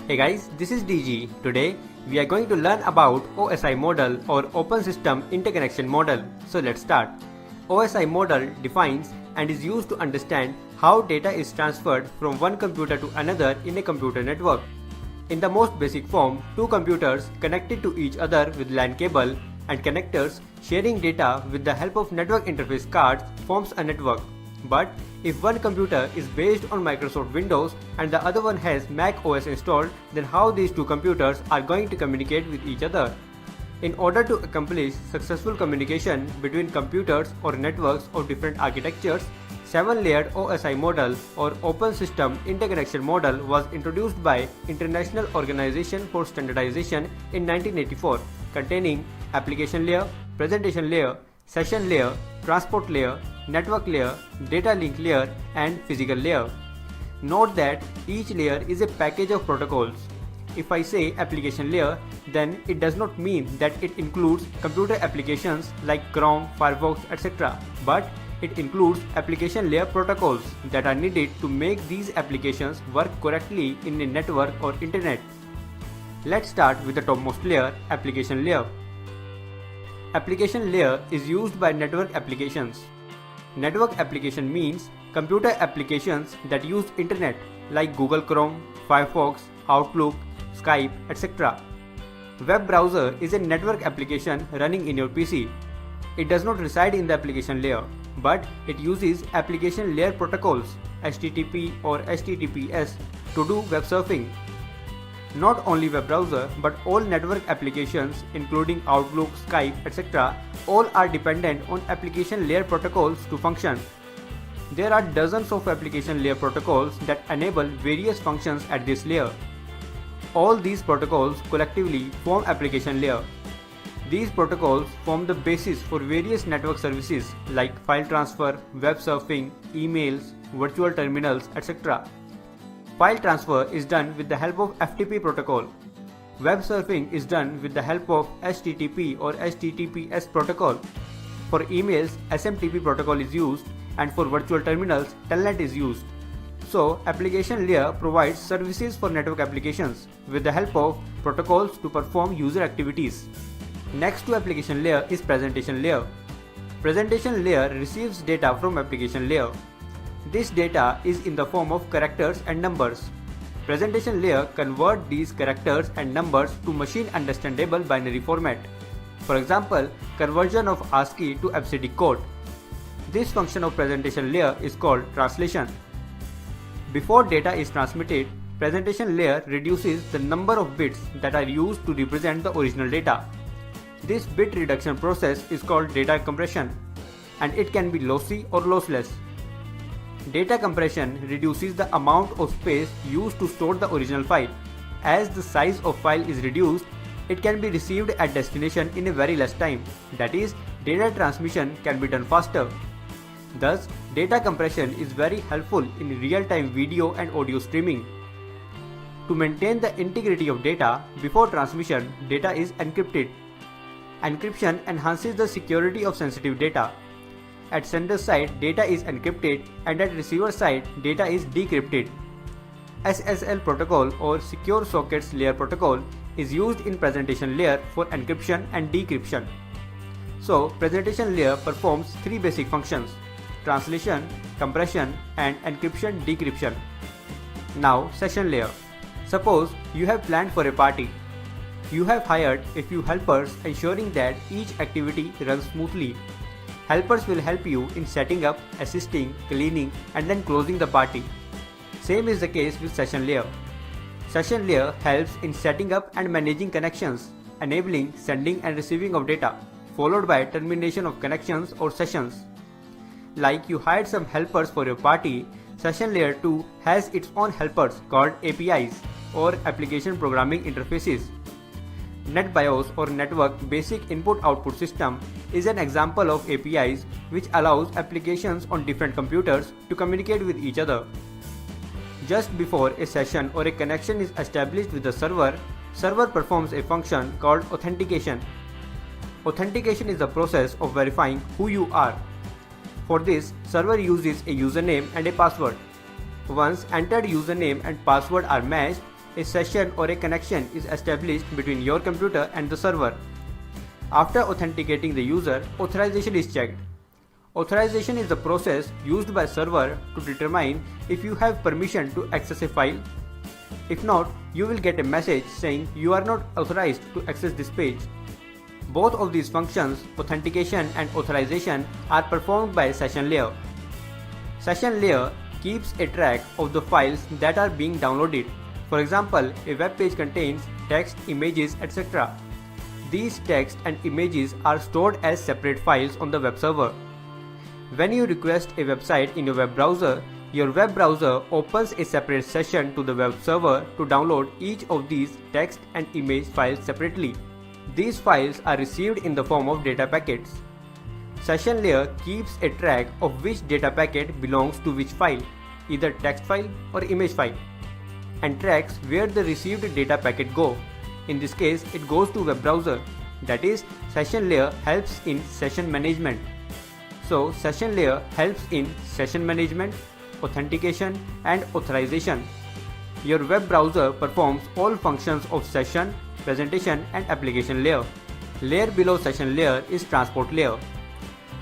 Hey guys, this is DG. Today we are going to learn about OSI model or Open System Interconnection Model. So let's start. OSI model defines and is used to understand how data is transferred from one computer to another in a computer network. In the most basic form, two computers connected to each other with LAN cable and connectors sharing data with the help of network interface cards forms a network. But if one computer is based on Microsoft Windows and the other one has Mac OS installed, then how these two computers are going to communicate with each other? In order to accomplish successful communication between computers or networks of different architectures, 7-layered OSI model or Open System Interconnection Model was introduced by International Organization for Standardization in 1984, containing application layer, presentation layer, session layer, transport layer, network layer, data link layer, and physical layer. Note that each layer is a package of protocols. If I say application layer, then it does not mean that it includes computer applications like Chrome, Firefox, etc. But it includes application layer protocols that are needed to make these applications work correctly in a network or internet. Let's start with the topmost layer, application layer. Application layer is used by network applications. Network application means computer applications that use internet like Google Chrome, Firefox, Outlook, Skype, etc. Web browser is a network application running in your PC. It does not reside in the application layer, but it uses application layer protocols HTTP or HTTPS to do web surfing. Not only web browser, but all network applications including Outlook, Skype, etc. all are dependent on application layer protocols to function. There are dozens of application layer protocols that enable various functions at this layer. All these protocols collectively form application layer. These protocols form the basis for various network services like file transfer, web surfing, emails, virtual terminals, etc. File transfer is done with the help of FTP protocol. Web surfing is done with the help of HTTP or HTTPS protocol. For emails, SMTP protocol is used, and for virtual terminals, Telnet is used. So, application layer provides services for network applications with the help of protocols to perform user activities. Next to application layer is presentation layer. Presentation layer receives data from application layer. This data is in the form of characters and numbers. Presentation layer converts these characters and numbers to machine understandable binary format. For example, conversion of ASCII to ABCD code. This function of presentation layer is called translation. Before data is transmitted, presentation layer reduces the number of bits that are used to represent the original data. This bit reduction process is called data compression, and it can be lossy or lossless. Data compression reduces the amount of space used to store the original file. As the size of file is reduced, it can be received at destination in a very less time. That is, data transmission can be done faster. Thus, data compression is very helpful in real-time video and audio streaming. To maintain the integrity of data, before transmission, data is encrypted. Encryption enhances the security of sensitive data. At sender side, data is encrypted, and at receiver side, data is decrypted. SSL protocol or Secure Sockets Layer protocol is used in presentation layer for encryption and decryption. So, presentation layer performs three basic functions: translation, compression, and encryption decryption. Now, session layer. Suppose you have planned for a party. You have hired a few helpers ensuring that each activity runs smoothly. Helpers will help you in setting up, assisting, cleaning, and then closing the party. Same is the case with session layer. Session layer helps in setting up and managing connections, enabling sending and receiving of data, followed by termination of connections or sessions. Like you hired some helpers for your party, session layer 2 has its own helpers called APIs or application programming interfaces. NetBIOS or Network Basic Input-Output System is an example of APIs which allows applications on different computers to communicate with each other. Just before a session or a connection is established with the server performs a function called authentication. Authentication is the process of verifying who you are. For this, server uses a username and a password. Once entered username and password are matched, a session or a connection is established between your computer and the server. After authenticating the user, authorization is checked. Authorization is the process used by server to determine if you have permission to access a file. If not, you will get a message saying you are not authorized to access this page. Both of these functions, authentication and authorization, are performed by session layer. Session layer keeps a track of the files that are being downloaded. For example, a web page contains text, images, etc. These text and images are stored as separate files on the web server. When you request a website in your web browser, your web browser opens a separate session to the web server to download each of these text and image files separately. These files are received in the form of data packets. Session layer keeps a track of which data packet belongs to which file, either text file or image file, and tracks where the received data packet go. In this case, it goes to web browser. That is, session layer helps in session management. So, session layer helps in session management, authentication and authorization. Your web browser performs all functions of session, presentation and application layer. Layer below session layer is transport layer.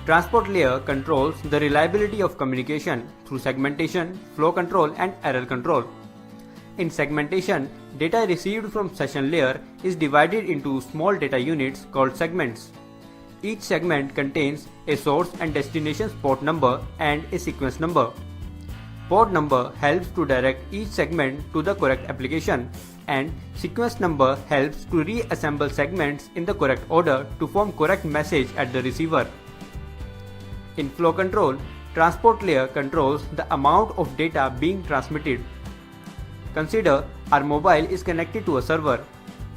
Transport layer controls the reliability of communication through segmentation, flow control and error control. In segmentation, data received from session layer is divided into small data units called segments. Each segment contains a source and destination port number and a sequence number. Port number helps to direct each segment to the correct application, and sequence number helps to reassemble segments in the correct order to form correct message at the receiver. In flow control, transport layer controls the amount of data being transmitted. Consider our mobile is connected to a server.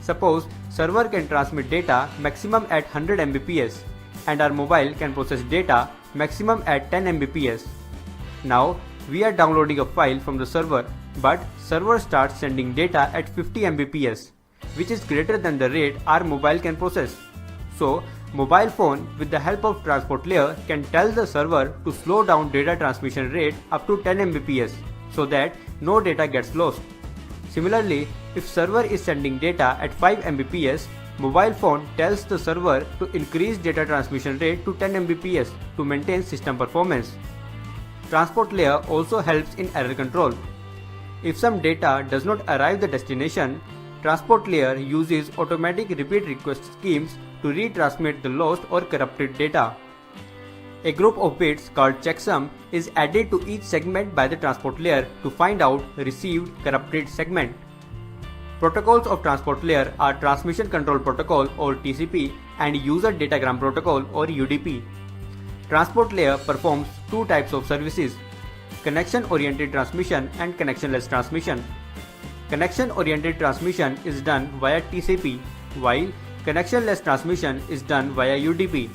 Suppose server can transmit data maximum at 100 Mbps and our mobile can process data maximum at 10 Mbps. Now we are downloading a file from the server, but server starts sending data at 50 Mbps, which is greater than the rate our mobile can process. So mobile phone with the help of transport layer can tell the server to slow down data transmission rate up to 10 Mbps so that no data gets lost. Similarly, if server is sending data at 5 Mbps, mobile phone tells the server to increase data transmission rate to 10 Mbps to maintain system performance. Transport layer also helps in error control. If some data does not arrive the destination, transport layer uses automatic repeat request schemes to retransmit the lost or corrupted data. A group of bits called checksum is added to each segment by the transport layer to find out received corrupted segment. Protocols of transport layer are Transmission Control Protocol or TCP and User Datagram Protocol or UDP. Transport layer performs two types of services: connection-oriented transmission and connectionless transmission. Connection-oriented transmission is done via TCP, while connectionless transmission is done via UDP.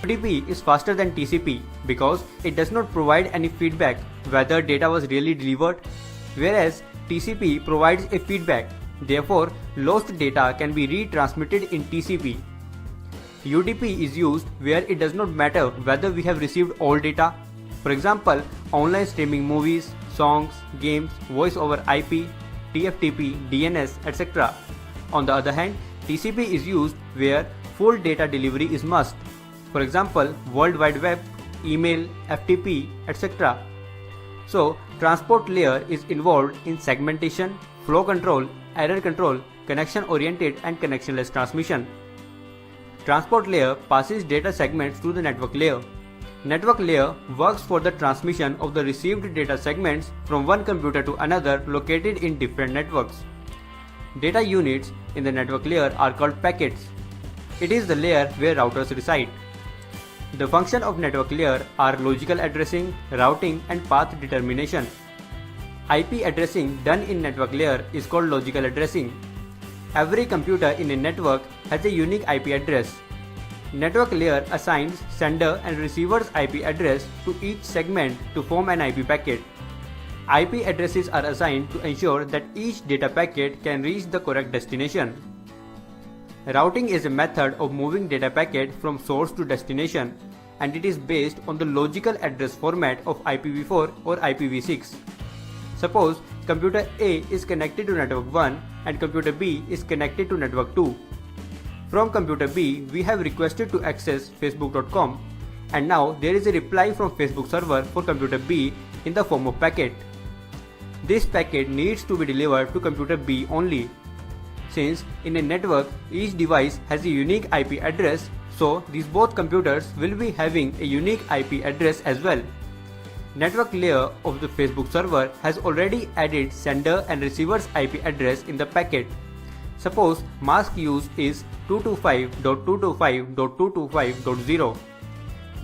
UDP is faster than TCP because it does not provide any feedback whether data was really delivered, whereas TCP provides a feedback. Therefore, lost data can be retransmitted in TCP. UDP is used where it does not matter whether we have received all data. For example, online streaming movies, songs, games, voice over IP, TFTP, DNS, etc. On the other hand, TCP is used where full data delivery is must. For example, World Wide Web, email, FTP, etc. So, transport layer is involved in segmentation, flow control, error control, connection-oriented and connectionless transmission. Transport layer passes data segments to the network layer. Network layer works for the transmission of the received data segments from one computer to another located in different networks. Data units in the network layer are called packets. It is the layer where routers reside. The function of network layer are logical addressing, routing and path determination. IP addressing done in network layer is called logical addressing. Every computer in a network has a unique IP address. Network layer assigns sender and receiver's IP address to each segment to form an IP packet. IP addresses are assigned to ensure that each data packet can reach the correct destination. Routing is a method of moving data packet from source to destination, and it is based on the logical address format of IPv4 or IPv6. Suppose computer A is connected to network 1 and computer B is connected to network 2. From computer B, we have requested to access facebook.com, and now there is a reply from Facebook server for computer B in the form of packet. This packet needs to be delivered to computer B only. Since in a network each device has a unique IP address, so these both computers will be having a unique IP address as well. Network layer of the Facebook server has already added sender and receiver's IP address in the packet. Suppose mask used is 225.225.225.0.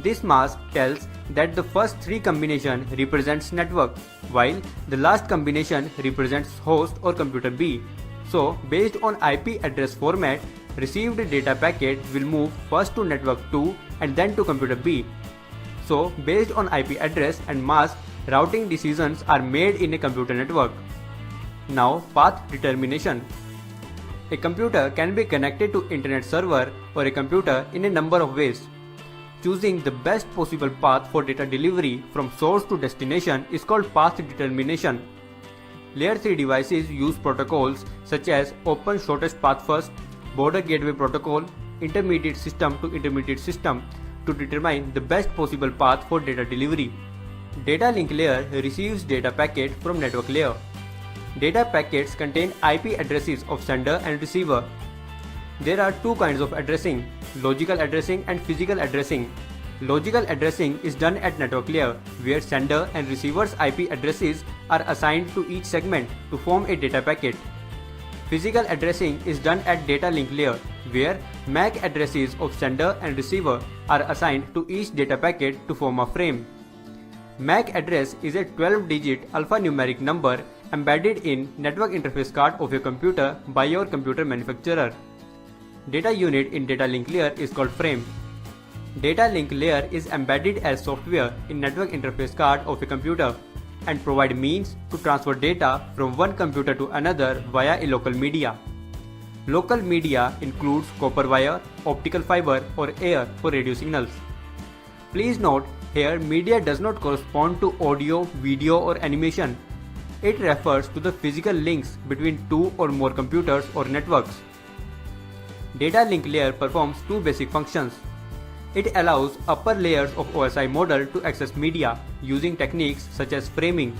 This mask tells that the first three combination represents network, while the last combination represents host or computer B. So based on IP address format, received data packet will move first to network 2 and then to computer B. So based on IP address and mask, routing decisions are made in a computer network. Now path determination. A computer can be connected to internet server or a computer in a number of ways. Choosing the best possible path for data delivery from source to destination is called path determination. Layer 3 devices use protocols such as Open Shortest Path First, Border Gateway Protocol, Intermediate System to Intermediate System to determine the best possible path for data delivery. Data link layer receives data packet from network layer. Data packets contain IP addresses of sender and receiver. There are two kinds of addressing, logical addressing and physical addressing. Logical addressing is done at network layer, where sender and receiver's IP addresses are assigned to each segment to form a data packet. Physical addressing is done at data link layer, where MAC addresses of sender and receiver are assigned to each data packet to form a frame. MAC address is a 12-digit alphanumeric number embedded in network interface card of your computer by your computer manufacturer. Data unit in data link layer is called frame. Data link layer is embedded as software in network interface card of a computer and provide means to transfer data from one computer to another via a local media. Local media includes copper wire, optical fiber or air for radio signals. Please note, here media does not correspond to audio, video or animation. It refers to the physical links between two or more computers or networks. Data link layer performs two basic functions. It allows upper layers of OSI model to access media using techniques such as framing.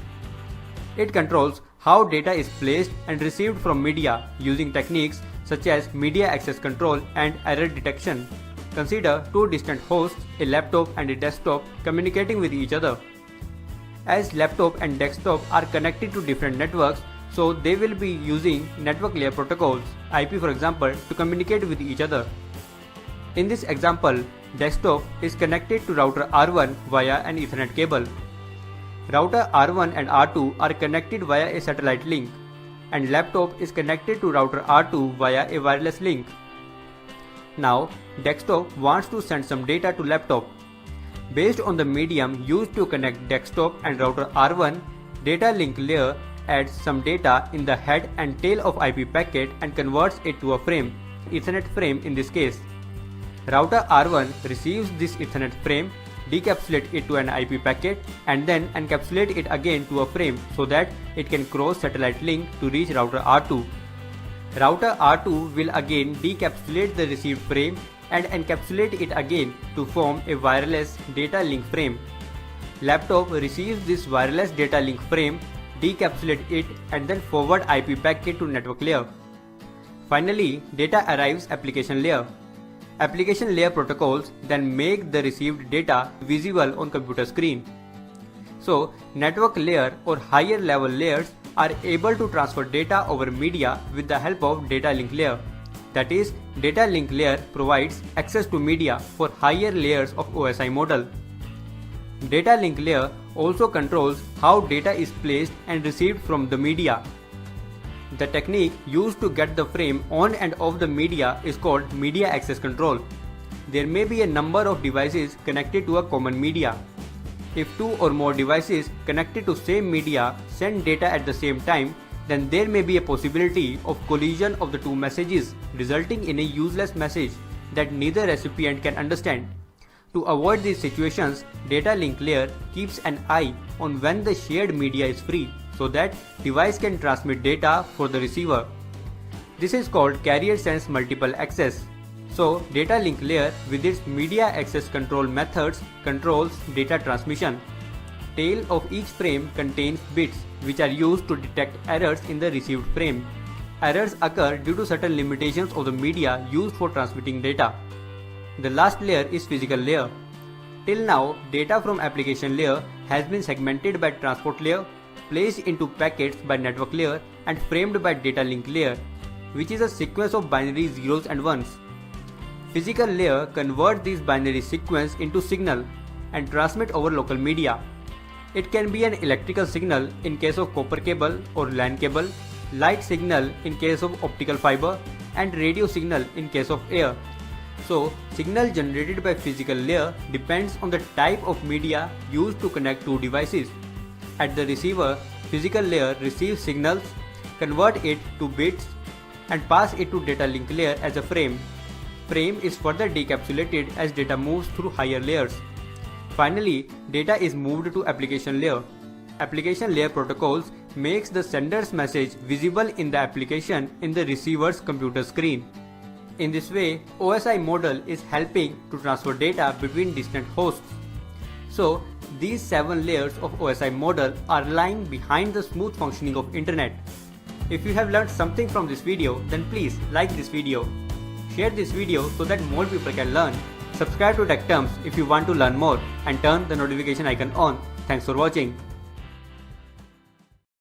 It controls how data is placed and received from media using techniques such as media access control and error detection. Consider two distant hosts, a laptop and a desktop, communicating with each other. As laptop and desktop are connected to different networks, so they will be using network layer protocols, IP for example, to communicate with each other. In this example, desktop is connected to router R1 via an Ethernet cable. Router R1 and R2 are connected via a satellite link, and laptop is connected to router R2 via a wireless link. Now, desktop wants to send some data to laptop. Based on the medium used to connect desktop and router R1, data link layer adds some data in the head and tail of IP packet and converts it to a frame, Ethernet frame in this case. Router R1 receives this Ethernet frame, decapsulate it to an IP packet and then encapsulate it again to a frame so that it can cross satellite link to reach router R2. Router R2 will again decapsulate the received frame and encapsulate it again to form a wireless data link frame. Laptop receives this wireless data link frame, decapsulate it and then forward IP packet to network layer. Finally, data arrives application layer. Application layer protocols then make the received data visible on computer screen. So, network layer or higher level layers are able to transfer data over media with the help of data link layer. That is, data link layer provides access to media for higher layers of OSI model. Data link layer also controls how data is placed and received from the media. The technique used to get the frame on and off the media is called media access control. There may be a number of devices connected to a common media. If two or more devices connected to same media send data at the same time, then there may be a possibility of collision of the two messages, resulting in a useless message that neither recipient can understand. To avoid these situations, data link layer keeps an eye on when the shared media is free so that device can transmit data for the receiver. This is called carrier sense multiple access. So data link layer with its media access control methods controls data transmission. Tail of each frame contains bits which are used to detect errors in the received frame. Errors occur due to certain limitations of the media used for transmitting data. The last layer is physical layer. Till now, data from application layer has been segmented by transport layer, placed into packets by network layer, and framed by data link layer, which is a sequence of binary zeros and ones. Physical layer converts these binary sequence into signal and transmit over local media. It can be an electrical signal in case of copper cable or LAN cable, light signal in case of optical fiber, and radio signal in case of air. So, signal generated by physical layer depends on the type of media used to connect two devices. At the receiver, physical layer receives signals, convert it to bits, and pass it to data link layer as a frame. Frame is further decapsulated as data moves through higher layers. Finally, data is moved to application layer. Application layer protocols makes the sender's message visible in the application in the receiver's computer screen. In this way, OSI model is helping to transfer data between distant hosts. So, these 7 layers of OSI model are lying behind the smooth functioning of internet. If you have learned something from this video, then please like this video. Share this video so that more people can learn. Subscribe to Tech Terms if you want to learn more and turn the notification icon on. Thanks for watching.